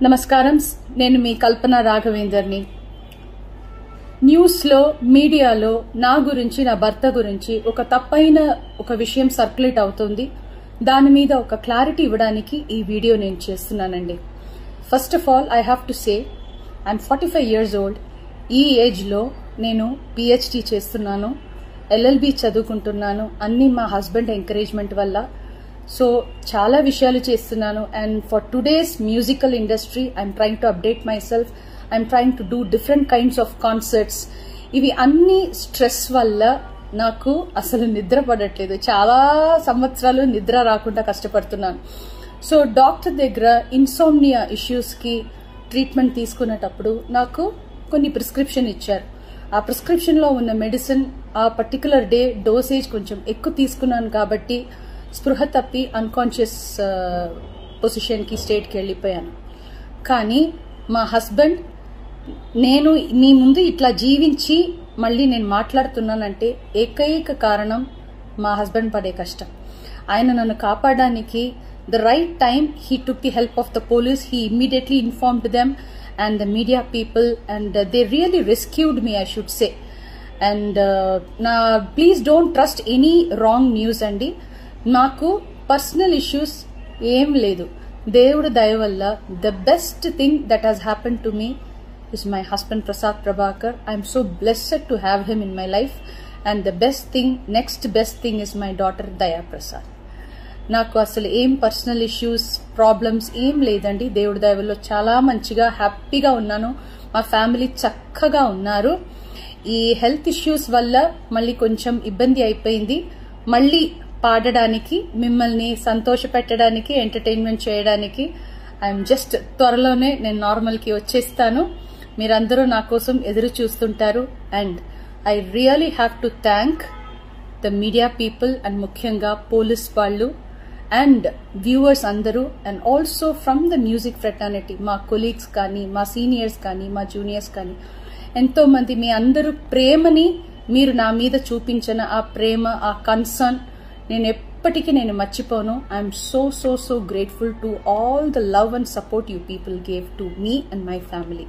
నమస్కారం. నేను మీ కల్పన రాఘవేందర్ని. న్యూస్లో మీడియాలో నా గురించి, నా భర్త గురించి ఒక తప్పైన ఒక విషయం సర్క్యులేట్ అవుతుంది. దాని మీద ఒక క్లారిటీ ఇవ్వడానికి ఈ వీడియో నేను చేస్తున్నానండి. First of all I have to say I'm 45 years old. ఈ ఏజ్లో నేను PhD చేస్తున్నాను, LLB చదువుకుంటున్నాను. అన్ని మా హస్బెండ్ ఎంకరేజ్మెంట్ వల్ల. సో చాలా విషయాలు చేస్తున్నాను. And for today's musical industry I'm trying to update my self. I'm trying to do different kinds of concerts. ఇవి అన్ని స్ట్రెస్ వల్ల నాకు అసలు నిద్ర పడట్లేదు. చాలా సంవత్సరాలు నిద్ర రాకుండా కష్టపడుతున్నాను. సో డాక్టర్ దగ్గర ఇన్సోమ్నియా ఇష్యూస్కి ట్రీట్మెంట్ తీసుకునేటప్పుడు నాకు కొన్ని ప్రిస్క్రిప్షన్ ఇచ్చారు. ఆ ప్రిస్క్రిప్షన్లో ఉన్న మెడిసిన్ ఆ పర్టికులర్ డే డోసేజ్ కొంచెం ఎక్కువ తీసుకున్నాను కాబట్టి స్పృహ తప్పి అన్కాన్షియస్ పొజిషన్కి స్టేట్కి వెళ్ళిపోయాను. కానీ మా హస్బెండ్, నేను మీ ముందు ఇట్లా జీవించి మళ్ళీ నేను మాట్లాడుతున్నానంటే ఏకైక కారణం మా హస్బెండ్ పడే కష్టం. ఆయన నన్ను కాపాడడానికి the right time he took the help of the police. He immediately informed them and the media people, and they really rescued me, I should say. And please don't trust any wrong news andi. Naku personal issues em ledu. Devudu daya valla the best thing that has happened to me is my husband Prasad Prabhakar. I am so blessed to have him in my life, and the next best thing is my daughter Daya Prasad. నాకు అసలు ఏం personal issues, problems ఏం లేదండి. దేవుడి దయ వల్ల చాలా మంచిగా హ్యాపీగా ఉన్నాను. మా ఫ్యామిలీ చక్కగా ఉన్నారు. ఈ హెల్త్ ఇష్యూస్ వల్ల మళ్ళీ కొంచెం ఇబ్బంది అయిపోయింది. మళ్ళీ పాడడానికి, మిమ్మల్ని సంతోష పెట్టడానికి, ఎంటర్టైన్మెంట్ చేయడానికి ఐఎమ్ జస్ట్ త్వరలోనే నేను నార్మల్కి వచ్చేస్తాను. మీరందరూ నా కోసం ఎదురు చూస్తుంటారు. And I really have to thank the media people and ముఖ్యంగా పోలీస్ వాళ్ళు అండ్ వ్యూవర్స్ అందరూ, and also from the music fraternity, మా కొలీగ్స్ కానీ, మా సీనియర్స్ కానీ, మా జూనియర్స్ కానీ, ఎంతో మంది మీ అందరూ ప్రేమని మీరు నా మీద చూపించిన ఆ ప్రేమ, ఆ కన్సర్న్ నేను ఎప్పటికీ మర్చిపోను. I'm so so so grateful to all the love and support you people gave to me and my family.